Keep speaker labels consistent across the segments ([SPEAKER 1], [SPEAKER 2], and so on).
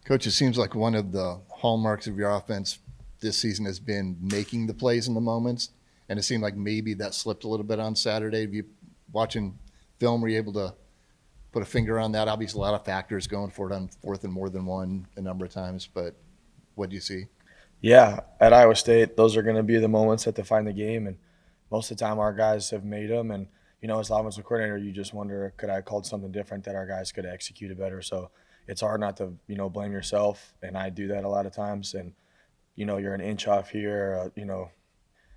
[SPEAKER 1] Coach, it seems like one of the hallmarks of your offense this season has been making the plays in the moments, and it seemed like maybe that slipped a little bit on Saturday. Have you watching film? Were you able to put a finger on that? Obviously, a lot of factors going for it on fourth and more than one a number of times, but what do you see?
[SPEAKER 2] Yeah, at Iowa State, those are going to be the moments that define the game, and most of the time our guys have made them. And as the offensive coordinator, you just wonder, could I have called something different that our guys could have executed better? So it's hard not to blame yourself, and I do that a lot of times. And you're an inch off here,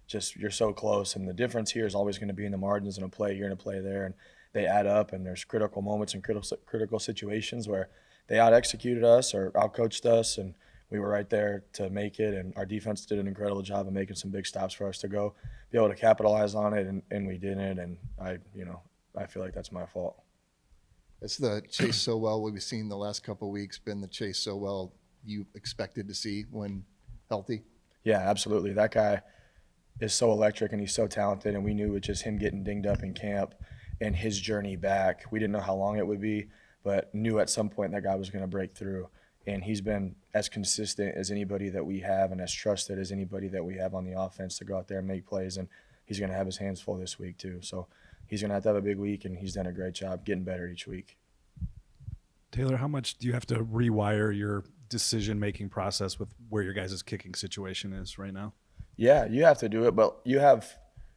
[SPEAKER 2] just you're so close, and the difference here is always going to be in the margins in a play here and a play there, and they add up. And there's critical moments and critical situations where they out executed us or out coached us, and we were right there to make it. And our defense did an incredible job of making some big stops for us to go be able to capitalize on it, and we didn't. And I feel like that's my fault.
[SPEAKER 1] It's the Chase so well we've seen the last couple of weeks been the Chase so well you expected to see when healthy.
[SPEAKER 2] Yeah, absolutely. That guy is so electric and he's so talented, and we knew with just him getting dinged up in camp and his journey back, we didn't know how long it would be, but knew at some point that guy was going to break through. And he's been as consistent as anybody that we have and as trusted as anybody that we have on the offense to go out there and make plays. And he's going to have his hands full this week too. So he's going to have a big week, and he's done a great job getting better each week.
[SPEAKER 3] Taylor, how much do you have to rewire your decision-making process with where your guys' kicking situation is right now?
[SPEAKER 2] Yeah, you have to do it, but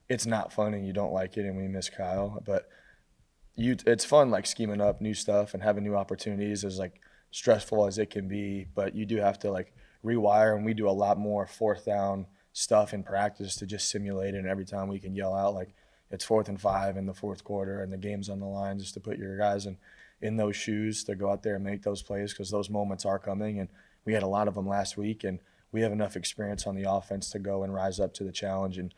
[SPEAKER 2] it's not fun and you don't like it, and we miss Kyle. But it's fun, like scheming up new stuff and having new opportunities, as like stressful as it can be. But you do have to like rewire, and we do a lot more fourth down stuff in practice to just simulate it. And every time we can yell out like it's 4th and 5 in the fourth quarter and the game's on the line, just to put your guys in those shoes to go out there and make those plays, because those moments are coming. And we had a lot of them last week, and we have enough experience on the offense to go and rise up to the challenge. And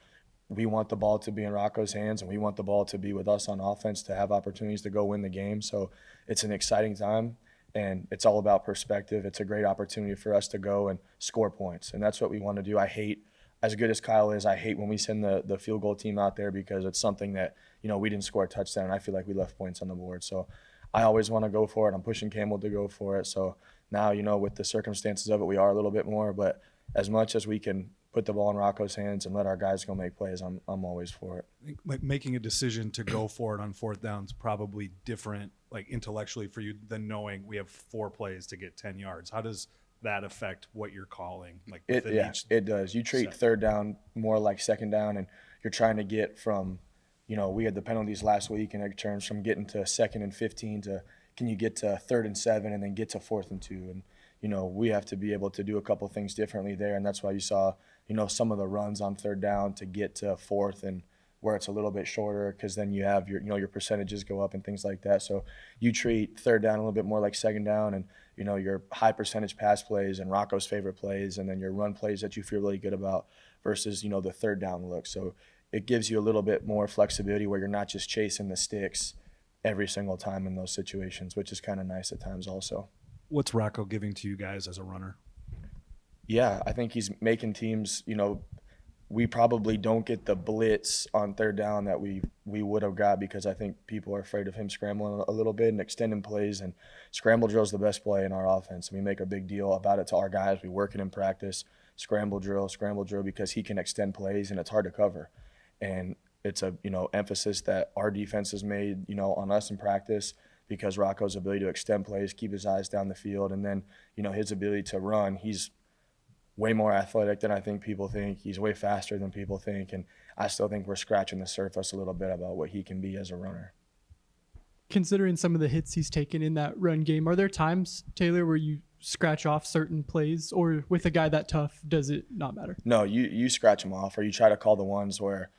[SPEAKER 2] we want the ball to be in Rocco's hands, and we want the ball to be with us on offense to have opportunities to go win the game. So it's an exciting time, and it's all about perspective. It's a great opportunity for us to go and score points, and that's what we want to do. I hate, as good as Kyle is, I hate when we send the field goal team out there, because it's something that, we didn't score a touchdown, and I feel like we left points on the board. So I always want to go for it. I'm pushing Campbell to go for it. So now, with the circumstances of it, we are a little bit more. But as much as we can put the ball in Rocco's hands and let our guys go make plays, I'm always for it.
[SPEAKER 3] I think like making a decision to go for it on fourth down is probably different, like intellectually for you, than knowing we have 4 plays to get 10 yards. How does that affect what you're calling? Like
[SPEAKER 2] it does. You treat third down more like second down, and you're trying to get from, we had the penalties last week, and it turns from getting to 2nd and 15 to can you get to 3rd and 7 and then get to 4th and 2. And we have to be able to do a couple things differently there, and that's why you saw some of the runs on third down to get to 4th, and where it's a little bit shorter, because then you have your percentages go up and things like that. So you treat third down a little bit more like second down, and your high percentage pass plays and Rocco's favorite plays, and then your run plays that you feel really good about versus the third down look. So it gives you a little bit more flexibility where you're not just chasing the sticks every single time in those situations, which is kind of nice at times also.
[SPEAKER 3] What's Rocco giving to you guys as a runner?
[SPEAKER 2] Yeah, I think he's making teams, we probably don't get the blitz on third down that we would have got, because I think people are afraid of him scrambling a little bit and extending plays. And scramble drill is the best play in our offense. We make a big deal about it to our guys. We work it in practice, scramble drill, because he can extend plays and it's hard to cover. And it's a emphasis that our defense has made on us in practice, because Rocco's ability to extend plays, keep his eyes down the field, and then his ability to run. He's way more athletic than I think people think. He's way faster than people think, and I still think we're scratching the surface a little bit about what he can be as a runner.
[SPEAKER 4] Considering some of the hits he's taken in that run game, are there times, Taylor, where you scratch off certain plays, or with a guy that tough, does it not matter?
[SPEAKER 2] No, you scratch them off, or you try to call the ones where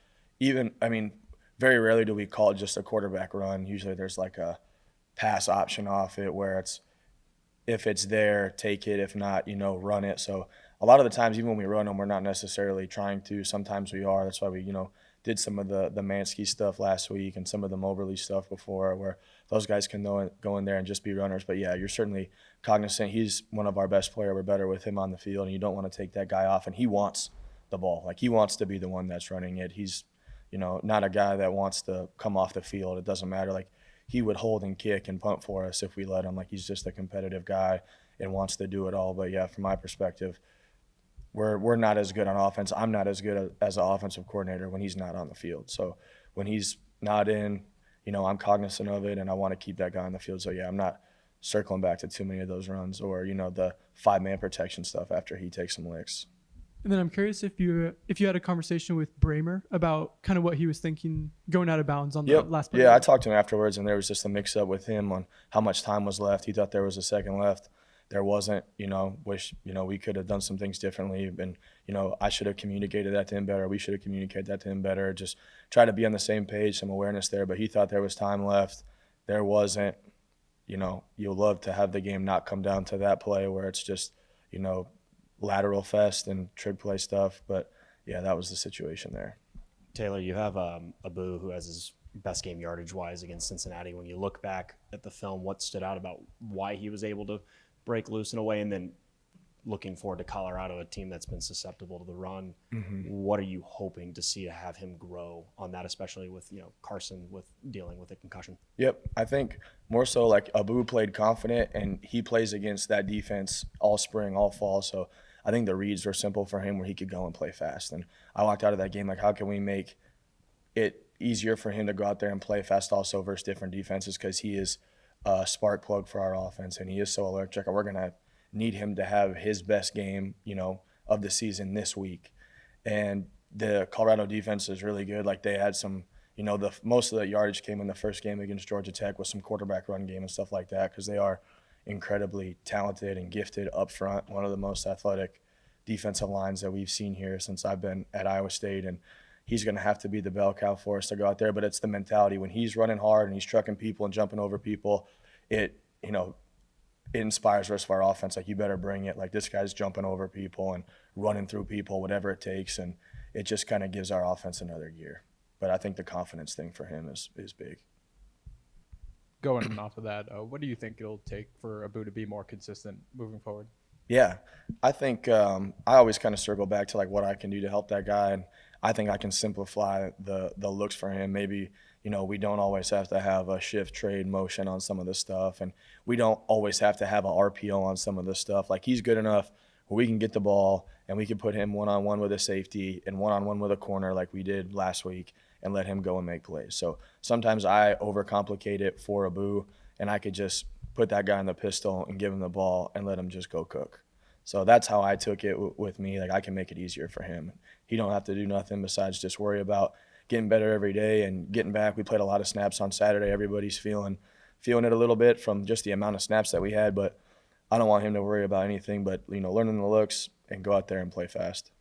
[SPEAKER 2] very rarely do we call just a quarterback run. Usually there's like a pass option off it where it's, if it's there, take it. If not, run it. So a lot of the times, even when we run them, we're not necessarily trying to. Sometimes we are. That's why we, did some of the Mansky stuff last week and some of the Moberly stuff before, where those guys can go in there and just be runners. But, yeah, you're certainly cognizant. He's one of our best players. We're better with him on the field, and you don't want to take that guy off. And he wants the ball. Like, he wants to be the one that's running it. He's, not a guy that wants to come off the field. It doesn't matter. Like, he would hold and kick and punt for us if we let him. Like, he's just a competitive guy. and wants to do it all. But yeah, from my perspective, we're not as good on offense. I'm not as good as an offensive coordinator when he's not on the field. So when he's not in, I'm cognizant of it, and I want to keep that guy on the field. So yeah, I'm not circling back to too many of those runs or the 5-man protection stuff after he takes some licks.
[SPEAKER 4] And then I'm curious if you had a conversation with Bramer about kind of what he was thinking going out of bounds on the last play.
[SPEAKER 2] Yeah, I talked to him afterwards, and there was just a mix-up with him on how much time was left. He thought there was a second left. There wasn't, wish, we could have done some things differently. And, I should have communicated that to him better. We should have communicated that to him better. Just try to be on the same page, some awareness there. But he thought there was time left. There wasn't. You'll love to have the game not come down to that play where it's just, lateral fest and trig play stuff. But, yeah, that was the situation there.
[SPEAKER 5] Taylor, you have Abu who has his best game yardage-wise against Cincinnati. When you look back at the film, what stood out about why he was able to break loose in a way, and then looking forward to Colorado, a team that's been susceptible to the run, what are you hoping to see to have him grow on that, especially with Carson with dealing with a concussion?
[SPEAKER 2] Yep, I think more so like Abu played confident, and he plays against that defense all spring, all fall. So I think the reads were simple for him where he could go and play fast. And I walked out of that game like, how can we make it easier for him to go out there and play fast also versus different defenses, because he is a spark plug for our offense, and he is so electric, and we're going to need him to have his best game, of the season this week. And the Colorado defense is really good. Like, they had some, most of the yardage came in the first game against Georgia Tech with some quarterback run game and stuff like that, because they are incredibly talented and gifted up front, one of the most athletic defensive lines that we've seen here since I've been at Iowa State. And he's going to have to be the bell cow for us to go out there. But it's the mentality. When he's running hard and he's trucking people and jumping over people, it inspires the rest of our offense. Like, you better bring it. Like, this guy's jumping over people and running through people, whatever it takes. And it just kind of gives our offense another gear. But I think the confidence thing for him is big.
[SPEAKER 6] Going off of that, what do you think it'll take for Abu to be more consistent moving forward?
[SPEAKER 2] Yeah, I think I always kind of circle back to like what I can do to help that guy, and I think I can simplify the looks for him. Maybe we don't always have to have a shift trade motion on some of the stuff, and we don't always have to have a RPO on some of the stuff. Like, he's good enough where we can get the ball and we can put him one-on-one with a safety and one-on-one with a corner like we did last week and let him go and make plays. So sometimes I overcomplicate it for Abu, and I could just put that guy in the pistol and give him the ball and let him just go cook. So that's how I took it with me. Like, I can make it easier for him. He don't have to do nothing besides just worry about getting better every day and getting back. We played a lot of snaps on Saturday. Everybody's feeling it a little bit from just the amount of snaps that we had, but I don't want him to worry about anything but, learning the looks and go out there and play fast.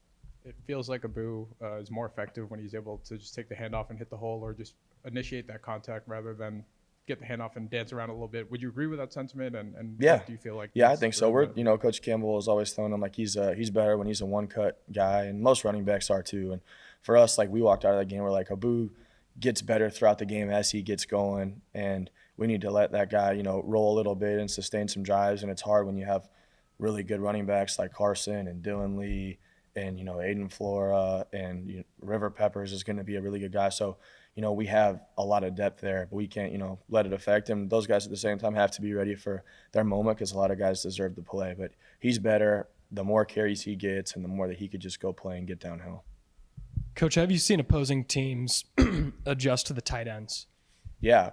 [SPEAKER 6] It feels like Abu is more effective when he's able to just take the handoff and hit the hole, or just initiate that contact rather than get the handoff and dance around a little bit. Would you agree with that sentiment? And
[SPEAKER 2] yeah,
[SPEAKER 6] do you feel like?
[SPEAKER 2] Yeah, I think so. Coach Campbell is always telling him like he's better when he's a one-cut guy, and most running backs are too. And for us, like, we walked out of that game, we're like, Abu gets better throughout the game as he gets going, and we need to let that guy, roll a little bit and sustain some drives. And it's hard when you have really good running backs like Carson and Dylan Lee and Aiden Flora, and River Peppers is going to be a really good guy. So we have a lot of depth there, but we can't let it affect him. Those guys at the same time have to be ready for their moment, because a lot of guys deserve to play. But he's better the more carries he gets and the more that he could just go play and get downhill.
[SPEAKER 7] Coach, have you seen opposing teams adjust to the tight ends?
[SPEAKER 2] Yeah,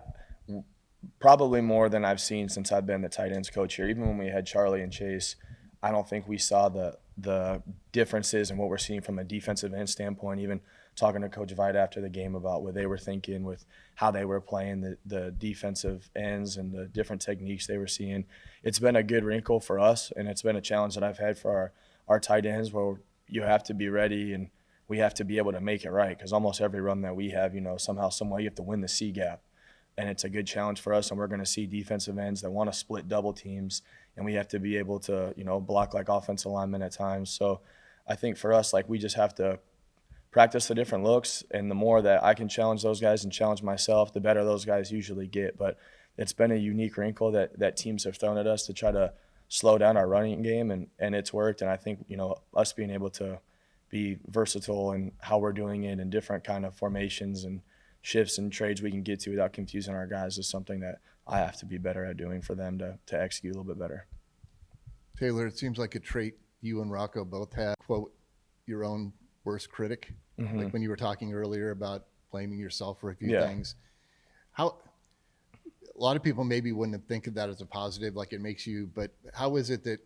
[SPEAKER 2] probably more than I've seen since I've been the tight ends coach here. Even when we had Charlie and Chase, I don't think we saw the differences in what we're seeing from a defensive end standpoint. Even talking to Coach Veit after the game about what they were thinking with how they were playing the defensive ends and the different techniques they were seeing. It's been a good wrinkle for us, and it's been a challenge that I've had for our tight ends, where you have to be ready and we have to be able to make it right, because almost every run that we have, somehow, some way you have to win the C gap. And it's a good challenge for us, and we're going to see defensive ends that want to split double teams, and we have to be able to, block like offensive linemen at times. So I think for us, like, we just have to practice the different looks, and the more that I can challenge those guys and challenge myself, the better those guys usually get. But it's been a unique wrinkle that teams have thrown at us to try to slow down our running game, and it's worked. And I think, us being able to be versatile in how we're doing it in different kind of formations and shifts and trades we can get to without confusing our guys is something that I have to be better at doing for them to execute a little bit better.
[SPEAKER 1] Taylor, it seems like a trait you and Rocco both have, quote, your own worst critic. Like when you were talking earlier about blaming yourself for a few
[SPEAKER 2] Yeah.
[SPEAKER 1] things. How, a lot of people maybe wouldn't think of that as a positive, like it makes you, but how is it that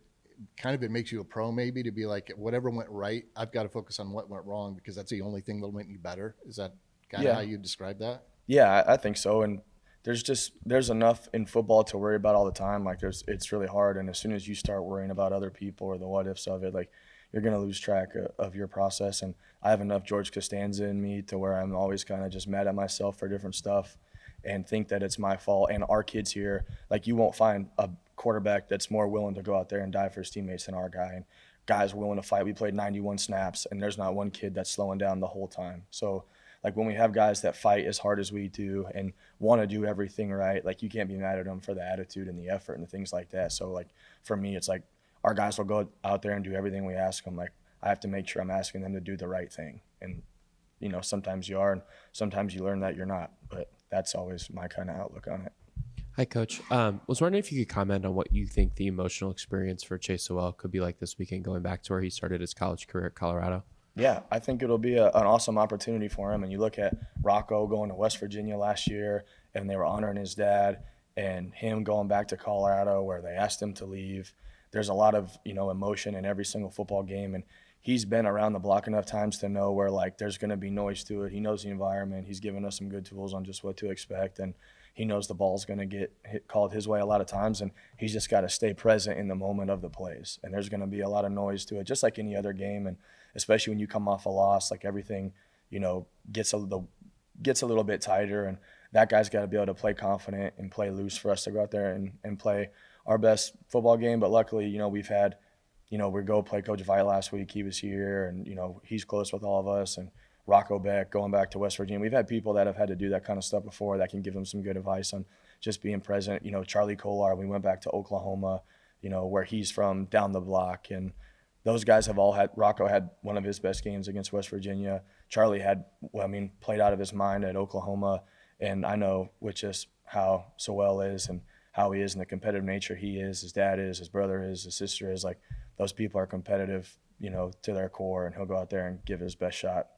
[SPEAKER 1] kind of it makes you a pro maybe to be like, whatever went right, I've got to focus on what went wrong because that's the only thing that'll make me better. Is that kind of
[SPEAKER 2] Yeah.
[SPEAKER 1] how you describe that?
[SPEAKER 2] Yeah, I think so. And there's enough in football to worry about all the time. Like it's really hard. And as soon as you start worrying about other people or the what ifs of it, like you're going to lose track of your process. And I have enough George Costanza in me to where I'm always kind of just mad at myself for different stuff and think that it's my fault. And our kids here, like you won't find a quarterback that's more willing to go out there and die for his teammates than our guy. And guys willing to fight. We played 91 snaps and there's not one kid that's slowing down the whole time. So like when we have guys that fight as hard as we do and want to do everything right, like you can't be mad at them for the attitude and the effort and the things like that. So like for me, it's like our guys will go out there and do everything we ask them. Like I have to make sure I'm asking them to do the right thing. And, you know, sometimes you are and sometimes you learn that you're not. But that's always my kind of outlook on it.
[SPEAKER 8] Hi, Coach. Was wondering if you could comment on what you think the emotional experience for Chase Sowell could be like this weekend, going back to where he started his college career at Colorado.
[SPEAKER 2] Yeah, I think it'll be an awesome opportunity for him. And you look at Rocco going to West Virginia last year, and they were honoring his dad, and him going back to Colorado where they asked him to leave. There's a lot of, you know, emotion in every single football game, and he's been around the block enough times to know where, like, there's going to be noise to it. He knows the environment. He's given us some good tools on just what to expect, and he knows the ball's going to get called his way a lot of times, and he's just got to stay present in the moment of the plays. And there's going to be a lot of noise to it, just like any other game, and especially when you come off a loss, like everything, you know, gets a little bit tighter, and that guy's got to be able to play confident and play loose for us to go out there and play our best football game. But luckily, you know, we've had, you know, we go play Coach Vite last week. He was here, and, you know, he's close with all of us, and Rocco Beck going back to West Virginia. We've had people that have had to do that kind of stuff before that can give them some good advice on just being present. You know, Charlie Kolar, we went back to Oklahoma, you know, where he's from, down the block, and those guys have all had. Rocco had one of his best games against West Virginia. Charlie had, well, I mean, played out of his mind at Oklahoma. And I know with just how Sowell is and how he is and the competitive nature he is, his dad is, his brother is, his sister is, like those people are competitive, you know, to their core, and he'll go out there and give it his best shot